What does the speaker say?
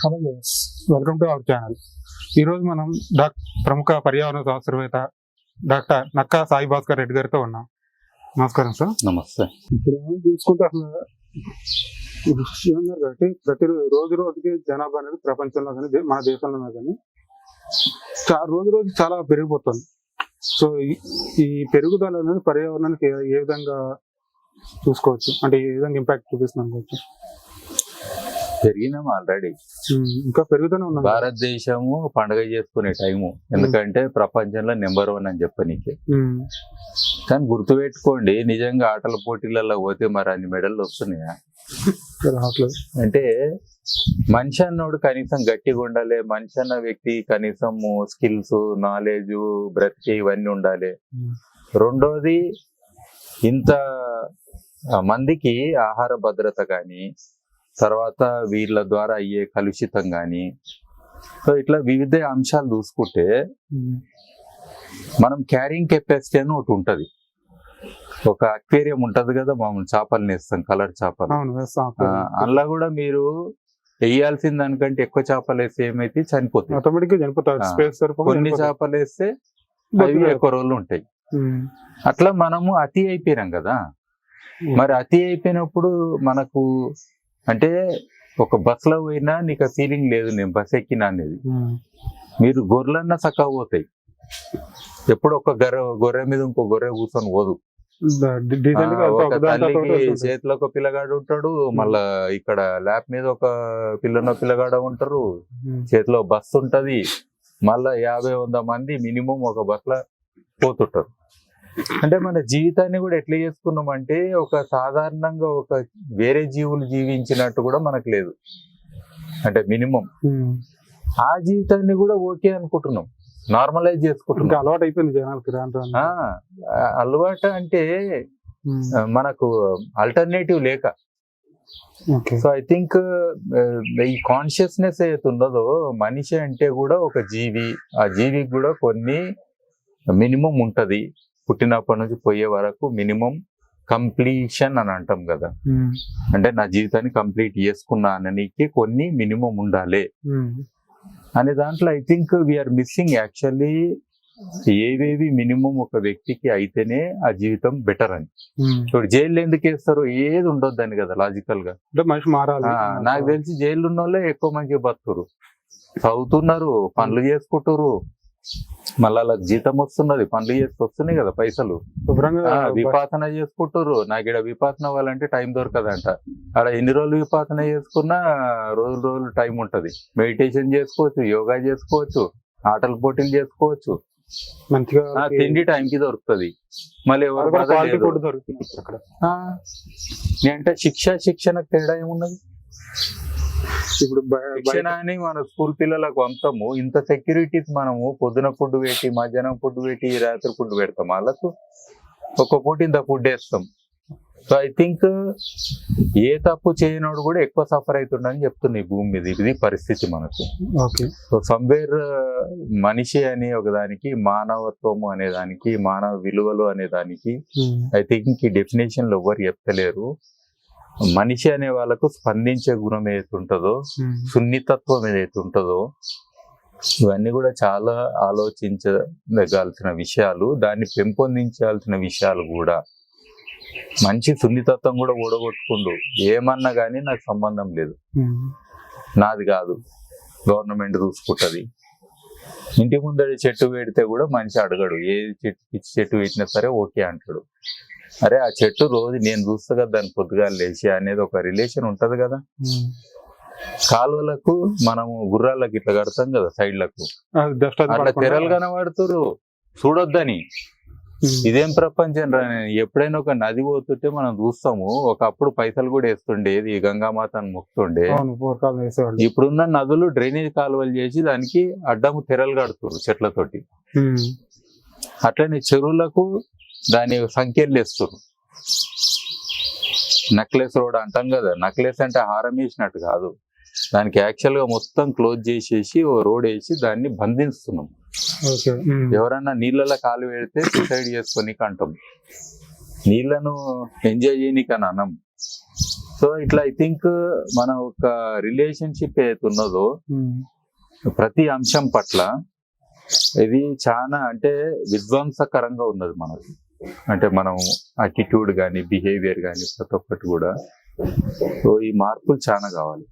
Hello guys, welcome to our channel. ఈరోజు మనం ప్రముఖ పర్యావరణ శాస్త్రవేత్త డాక్టర్ నక్కా సాయి భాస్కర్ రెడ్డి గారితో ఉన్నాం. నమస్కారం సార్. నమస్తే. ఇప్పుడు చూసుకుంటే అసలు ఏమన్నారు కాబట్టి ప్రతి రోజు రోజుకి జనాభా అనేది ప్రపంచంలో కానీ మన దేశంలో కానీ రోజు రోజు చాలా పెరిగిపోతుంది. సో ఈ పెరుగుదల అనేది పర్యావరణానికి ఏ విధంగా చూసుకోవచ్చు, అంటే ఏ విధంగా ఇంపాక్ట్ చూపిస్తుంది అనుకోవచ్చు? పెరిగినాం ఆల్రెడీ, ఇంకా పెరుగుతూనే ఉన్నాం. భారతదేశము పండుగ చేసుకునే టైము, ఎందుకంటే ప్రపంచంలో నెంబర్ 1 అని చెప్పనీకే. కానీ గుర్తుపెట్టుకోండి, నిజంగా ఆటల పోటీలలో పోతే మరి అన్ని మెడల్లు వస్తున్నాయా? అంటే మనిషి అన్నోడు కనీసం గట్టిగా ఉండాలి, మనిషి అన్న వ్యక్తి కనీసం స్కిల్స్, నాలెడ్జ్, బ్రతికి ఇవన్నీ ఉండాలి. రెండోది, ఇంత మందికి ఆహార భద్రత కానీ, తర్వాత వీళ్ళ ద్వారా అయ్యే కలుషితం కానీ, సో ఇట్లా వివిధ అంశాలు చూసుకుంటే మనం క్యారింగ్ కెపాసిటీ అని ఒకటి ఉంటుంది. ఒక అక్వేరియం ఉంటది కదా, మామూలు చేపలు నేస్తాం, కలర్ చేపలు. అందులో కూడా మీరు వేయాల్సిన దానికంటే ఎక్కువ చేపలు వేస్తే ఏమైతే చనిపోతాయి, కొన్ని చేపలు వేస్తే అవి ఎక్కువ రోజులు ఉంటాయి. అట్లా మనము అతి అయిపోయినాం కదా. మరి అతి అయిపోయినప్పుడు మనకు అంటే ఒక బస్ లో పోయినా నీకు ఆ ఫీలింగ్ లేదు నేను బస్ ఎక్కినా అనేది. మీరు గొర్రెలన్నా చక్కగా పోతాయి, ఎప్పుడు ఒక గొర్రె మీద ఇంకో గొర్రె కూర్చొని పోదు. ఒక తల్లికి చేతిలో ఒక పిల్లగాడు ఉంటాడు, మళ్ళా ఇక్కడ ల్యాప్ మీద ఒక పిల్లగాడు ఉంటారు, చేతిలో బస్సు ఉంటది, మళ్ళా 50-100 మంది మినిమం ఒక బస్ లో పోతుంటారు. అంటే మన జీవితాన్ని కూడా ఎట్లా చేసుకున్నాం అంటే, ఒక సాధారణంగా ఒక వేరే జీవులు జీవించినట్టు కూడా మనకు లేదు. అంటే మినిమం ఆ జీవితాన్ని కూడా ఓకే అనుకుంటున్నాం, నార్మలైజ్ చేసుకుంటున్నాం. అలవాటు అయిపోయింది జనాలకి. అలవాటు అంటే మనకు ఆల్టర్నేటివ్ లేక. సో ఐ థింక్ ఈ కాన్షియస్నెస్ ఏదైతే ఉన్నదో, మనిషి అంటే కూడా ఒక జీవి, ఆ జీవికి కూడా కొన్ని మినిమం ఉంటది. పుట్టినప్పటి నుంచి పోయే వరకు మినిమం కంప్లీషన్ అని అంటాం కదా, అంటే నా జీవితాన్ని కంప్లీట్ చేసుకున్నాననికి కొన్ని మినిమం ఉండాలి అనే దాంట్లో I think we're missing actually. ఏవేవి మినిమం ఒక వ్యక్తికి అయితేనే ఆ జీవితం బెటర్ అని. ఇప్పుడు జైలు ఎందుకు వేస్తారు? ఏది ఉండొద్దని కదా లాజికల్ గా. నాకు తెలిసి జైలు ఉన్న వాళ్ళే ఎక్కువ మంచిగా బతుకురు, చదువుతున్నారు, పనులు చేసుకుంటారు, మళ్ళా వాళ్ళకి జీతం వస్తున్నది, పనులు చేసి వస్తున్నాయి కదా పైసలు, విపాసన చేసుకుంటారు. నాకు ఇక్కడ విపాసన అవ్వాలంటే టైం దొరకదంట. అక్కడ ఎన్ని రోజులు విపాసన చేసుకున్నా రోజులు టైం ఉంటది. మెడిటేషన్ చేసుకోవచ్చు, యోగా చేసుకోవచ్చు, ఆటల పోటీలు చేసుకోవచ్చు, మంచిగా తిండి టైంకి దొరుకుతుంది. మళ్ళీ అంటే శిక్షణకు తేడా ఏమున్నది? ఇప్పుడు శిక్షణ అని మన స్కూల్ పిల్లలకు అంతము ఇంత సెక్యూరిటీస్ మనము పొద్దున ఫుడ్ పెట్టి, మధ్యాహ్నం ఫుడ్ పెట్టి, రాత్రి ఫుడ్ పెడతాం. వాళ్ళకు ఒక పూట ఇంత ఫుడ్ వేస్తాం. సో ఐ థింక్ ఏ తప్పు చేయనోడు కూడా ఎక్కువ సఫర్ అవుతుండని చెప్తున్నా ఈ భూమి మీద. ఇది పరిస్థితి మనకు. సో సమ్వేర్ మనిషి అనే ఒక దానికి, మానవత్వము అనే దానికి, మానవ విలువలు అనే దానికి ఐ థింక్ ఈ డెఫినేషన్లు ఎవరు చెప్తలేరు. మనిషి అనే వాళ్ళకు స్పందించే గుణం ఏదైతే ఉంటుందో, సున్నితత్వం ఏదైతే ఉంటుందో, ఇవన్నీ కూడా చాలా ఆలోచించదగాల్సిన విషయాలు, దాన్ని పెంపొందించాల్సిన విషయాలు కూడా. మంచి సున్నితత్వం కూడా ఓడగొట్టుకుండు, ఏమన్నా కానీ నాకు సంబంధం లేదు, నాది కాదు, గవర్నమెంట్ చూసుకుంటది. ఇంటి ముందడి చెట్టు పెడితే కూడా మనిషి అడగడు, ఏ చెట్టు పెట్టినా సరే ఓకే అంటాడు. అరే ఆ చెట్టు రోజు నేను చూస్తా కదా, దాని పొద్దుగా లేచి అనేది ఒక రిలేషన్ ఉంటది కదా. కాలువలకు మనము గుర్రాలకు ఇట్లా కడతాం కదా సైడ్లకు, అట్లా తెరలు కనబడుతురు చూడొద్దని. ఇదేం ప్రపంచం రా. ఎప్పుడైనా ఒక నది పోతుంటే మనం చూస్తాము, ఒకప్పుడు పైసలు కూడా వేస్తుండేది, గంగామాతను మొక్కుతుండే. ఇప్పుడున్న నదులు డ్రైనేజ్ కాలువలు చేసి దానికి అడ్డము తెరలు కడుతురు చెట్లతోటి. అట్లనే చెరువులకు దాని సంఖ్యలు వేస్తారు. నెక్లెస్ రోడ్ అంటాం కదా, నెక్లెస్ అంటే హారం వేసినట్టు కాదు, దానికి యాక్చువల్ గా మొత్తం క్లోజ్ చేసేసి ఓ రోడ్ వేసి దాన్ని బంధిస్తున్నాం. ఎవరన్నా నీళ్ళలో కాలు పెడితే సూసైడ్ చేసుకోనికి అంటాం, నీళ్లను ఎంజాయ్ చేయనీకి అని అనం. సో ఇట్లా ఐ థింక్ మన ఒక రిలేషన్షిప్ ఏదైతే ఉన్నదో ప్రతి అంశం పట్ల ఇది చాలా అంటే విధ్వంసకరంగా ఉన్నది మనకి. అంటే మనం అటిట్యూడ్ కానీ బిహేవియర్ కానీ ప్రతి ఒక్కటి కూడా. సో ఈ మార్పులు చాలా కావాలి.